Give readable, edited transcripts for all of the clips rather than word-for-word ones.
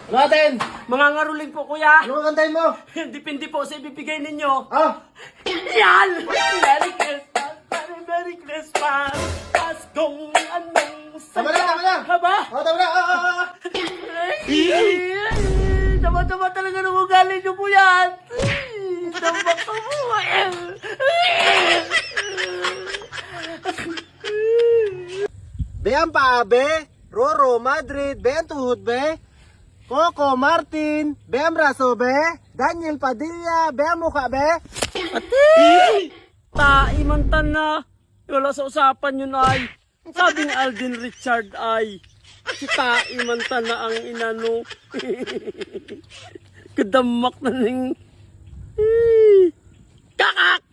Ano natin? Mga ngaruling po, kuya. Ano kakantahin mo? Depende po sa ibibigay ninyo. Ah! Yan! Merry Christmas! Merry Christmas! Paskong anong Tama na, tama na! Haba? Oh, tama na! Tama-tama talaga nung ugali nyo po yan. Tama ka mo. Beyan pa, be! Roro, Madrid, beyan tuhod, be! Coco, Martin, beyan braso, be! Daniel Padilla, beyan mukha, be! Ate! Taimantan na. Wala sa usapan yun ay. Sabi ni Alden Richard ay, si Taimantan na ang inano. Kadamak na ning. Kakak!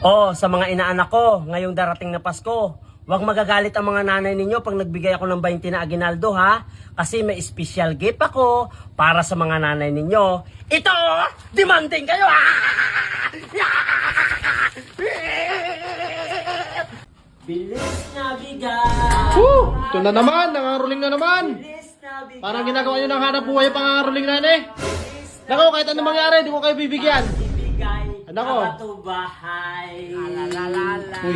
Oh, sa mga inaanak ko, ngayong darating na Pasko, huwag magagalit ang mga nanay ninyo pag nagbigay ako ng 20 na aginaldo, ha? Kasi may special gift ako para sa mga nanay ninyo. Ito, demanding kayo, ha? Bilis na bigay. Woo! Ito na naman, nangaruling na naman! Bilis na bigay. Parang ginagawa nyo ng hanap buhay pangangaruling na eh! Nako, kahit anong mangyari, di ko kayo bibigyan! Bigay. Anak ko. Abato bahay. Uy.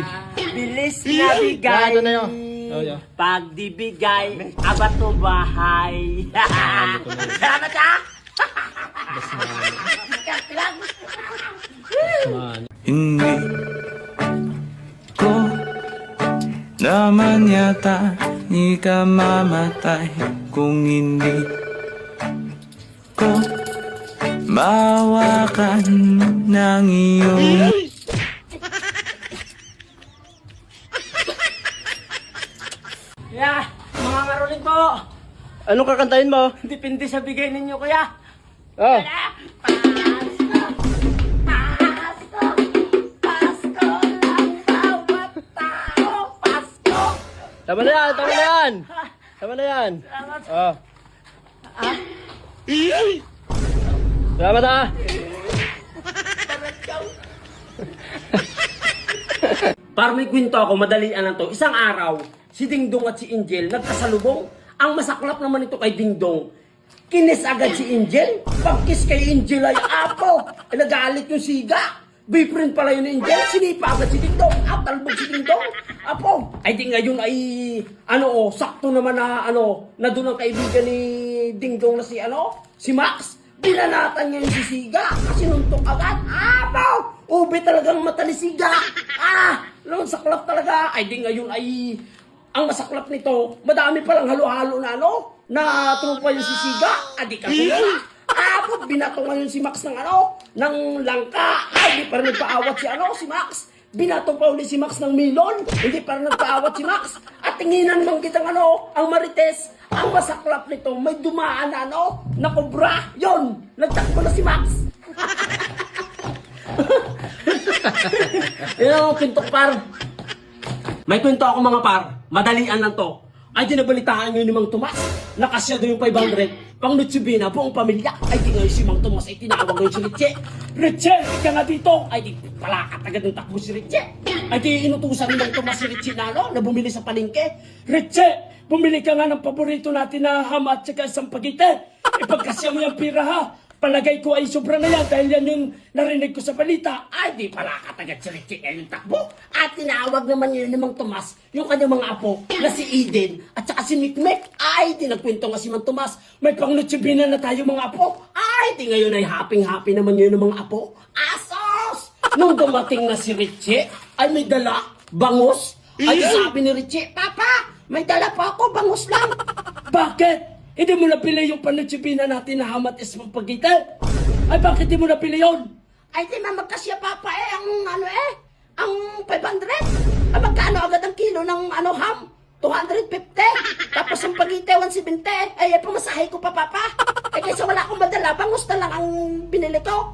Bilis na bigay. Ano na yun? Oh, yeah. Pag di bigay, abato bahay. Salamat ha? Hindi ko naman yata ikamamatay kung hindi ko mawakan ng iyong Yeah, mga ngaruling po. Anong kakantahin mo? Depende sa bigay ninyo, kuya. Oh! Pasko lang bawat tao. Pasko. Tama na yan! Tama na yan! Tama na yan! Salamat. Oh! Salamat ha! Para may kwento ako, madalian lang to. Isang araw, si Dingdong at si Angel nagkasalubong. Ang masaklap naman ito kay Dingdong, kinis agad si Angel. Pagkiss kay Angel ay apo. Nagalit yung siga. Boyfriend pala yun ni Angel. Sinipa agad si Dingdong. Talbog si Dingdong. Apo. Ay di ngayon ay, sakto naman na, na doon ang kaibigan ni Dingdong na si Max. Binanatan niya yung si Siga. Kasi nuntok agad. Apo! Ube talagang mata ni Siga. Saklap talaga. Ay di ngayon ay, ang masaklap nito, madami palang halo-halo na na trupa yung si Siga. Adi ka Apo, binato ngayon si Max ng langka. Ay, di pa rin nagpaawat si Max. Binato pa ulit si Max ng milon. Hindi pa rin nagpaawat si Max. At tinginan lang kitang ang marites. Ang masaklap nito, may dumaan na kobra. Yon, nagtakbo na si Max. Yan ang pintok par. May kwento ako mga par. Madalian lang to. Ay dinabalitaan nyo ni Mang Tomas. Nakasya doon yung 500. Pang Nutsubina, buong pamilya. Ay di ngayon si Mang Tomas ay tinawag ngayon si Ritchie. Ritchie, ika nga dito. Ay di palakat agad ng takbo si Ritchie. Ay di inutusan ni Mang Tomas si Ritchie na bumili sa palengke. Ritchie, bumili ka nga ng paborito natin na ham at saka isang pagite. Ipagkasya mo yung pira ha. Palagay ko ay sobra na yan dahil yan yung narinig ko sa balita. Ay, di pala katagad si Richie yung takbo. At tinawag naman yun ni Mang Tomas, yung kanyang mga apo, na si Eden at saka si Mikmek. Ay, di nagkwento nga si Mang Tomas, may pangnutsibina na tayo mga apo. Ay, di ngayon ay happy naman yun ng mga apo. Asos! Nung dumating na si Richie, ay may dala, bangus. Ay, sabi ni Richie, Papa, may dala pa ako, bangus lang. Bakit? Hindi mo napili yung panutsibina natin na hamat is magpagitan. Ay, bakit di mo napili yun? Ay, di mamagkasya papa ang 500. Ay, magkano agad ang kilo ng ham? 250. Tapos ang pagite, 170. Ay, pamasahe ko pa papa. Ay, kaysa wala akong madala, bangus na lang ang binili ko.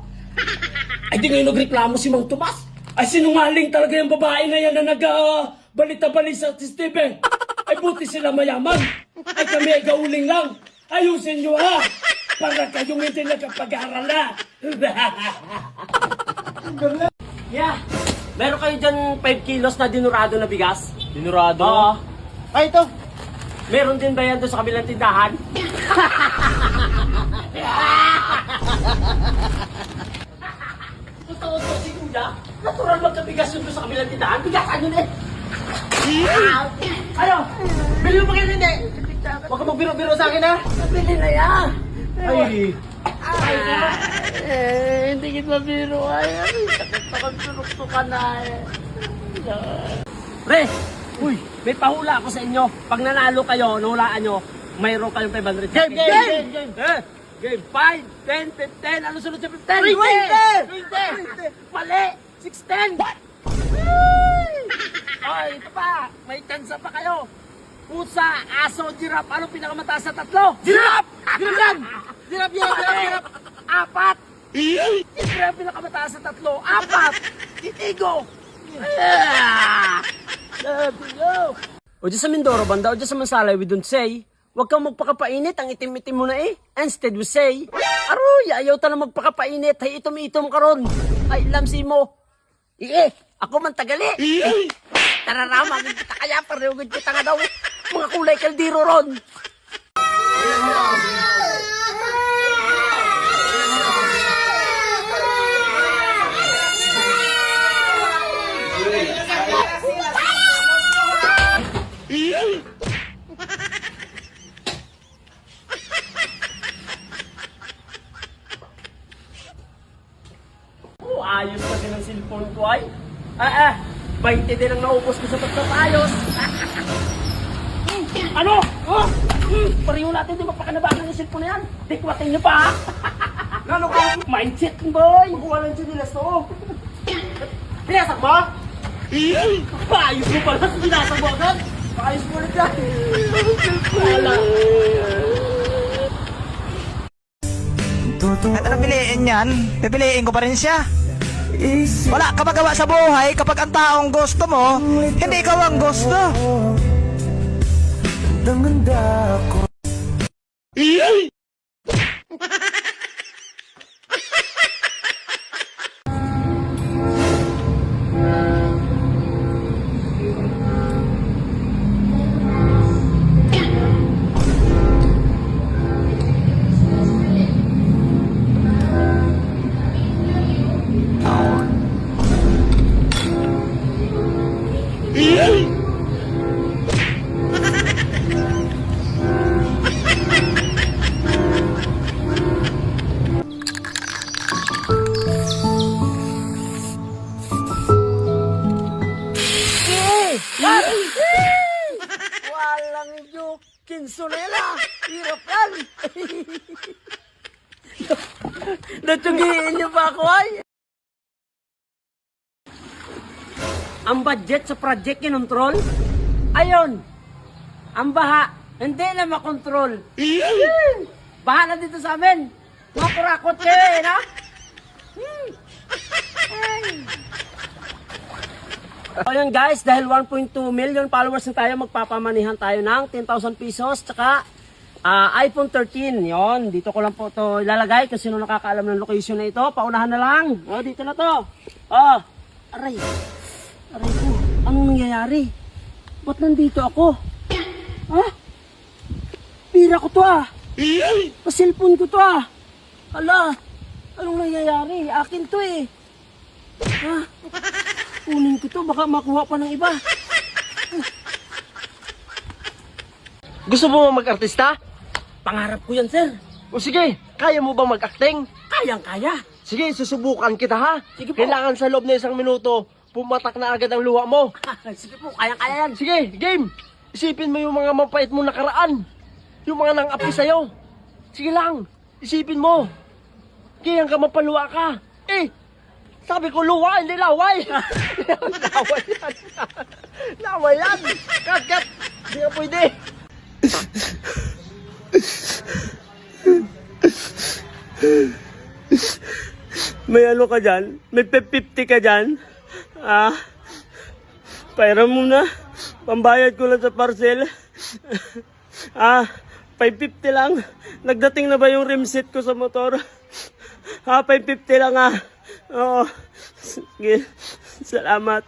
Ay, di ngayon nagreklamo si Mang Tomas. Ay, sinungaling talaga yung babae na yan na nag-balita-balita sa Steven. Ay, buti sila mayaman. Ay, kami ay gauling lang. Ayusin nyo ha. Para kayong hindi nakapag-aaral na. Yeah. Meron kayo dyan 5 kilos na dinurado na bigas? Dinurado? Oo. Ay, ito! Meron din ba yan doon sa kabilang tindahan? Totoo to si Kuya. Natural magkabigas yun doon sa kabilang tindahan. Bigasan yun eh. Ano? Bili mo kayo hindi? Huwag ka magbiro-biro sa akin ha. Bili na yan. Ay. Hindi kita biro ay. Sakit na kagsurok ka na eh. Pre, uy, may pahula ako sa inyo. Pag nanalo kayo, nahulaan nyo, mayroon kayong 500. Game! Game! 5, 10, 15, ano sunod sa 15? 20! Mali! 610! Ay, ito pa, may chance pa kayo. Pusa, aso, giraffe, ano pinakamataas sa tatlo? Giraffe! Giraffe! Giraffe yan! Giraffe! Apat! Siyempre ang pinakamataas sa tatlo, apat! Itigo! O dyan sa Mindoro banda, o dyan sa Mansalay, we don't say, huwag kang magpakapainit, ang itim-itim mo na eh. Instead we say, aroy, ayaw ta na magpakapainit, ay itom-itom ka ron. Ay, lamsi mo. Ako man tagali. Tararamagin kita kaya, parehugin kita nga daw. Mga kulay kaldiro ron. Ayos pa din ang cellphone ko ay. 20 din ang naubos ko sa pagpapayos. Ano? Pareho natin din magpakanabagan ng cellphone na yan. Tikwatin niyo pa. Ano ka? Mindset boy. Kuha lang siya nila to. Pinasak mo? Ayos mo pala. Pinasak mo agad. Ayos mo ulit yan. Wala. At ano piliin yan? Pipiliin ko pa rin siya. Wala ka magawa sa buhay kapag ang taong gusto mo, hindi ikaw ang gusto. Walang kinsunela. Hirap yan. Natsugiin niyo ba ako ay? Ang budget sa project kinontrol? Ayon. Ang baha, hindi na makontrol. Baha na dito sa amin. Mga kurakot kayo eh, no? Ayun guys, dahil 1.2 million followers na tayo, magpapamanihan tayo ng 10,000 pesos tsaka iPhone 13. Yon, dito ko lang po to ilalagay kasi sino nakakaalam ng location na ito. Paunahan na lang. Oh, dito na to. Oh, aray. Aray ko, anong nangyayari? Ba't nandito ako? Ha? Pira ko to ah. Pasilpon ko to ah. Hala, anong nangyayari? Akin to eh. Ha? Kunin ko to, baka makuha pa ng iba. Gusto mo mag-artista? Pangarap ko yan, sir. O sige, kaya mo bang mag-acting? Kayang-kaya. Sige, susubukan kita ha. Sige po. Kailangan sa loob na 1 minuto, pumatak na agad ang luha mo. Sige po, kayang-kaya yan. Sige, game! Isipin mo yung mga mapait mo nakaraan. Yung mga nang-api sa'yo. Sige lang, isipin mo. Kaya ka mapaluwa ka. Sabi ko luwa, hindi laway. Laway yan. Laway yan. Cut. Hindi ka pwede. May ano ka dyan? May 50 ka dyan? Pairam muna. Pambayad ko lang sa parcel. 550 lang. Nagdating na ba yung rim set ko sa motor? 550 lang Oo. Sige. Salamat.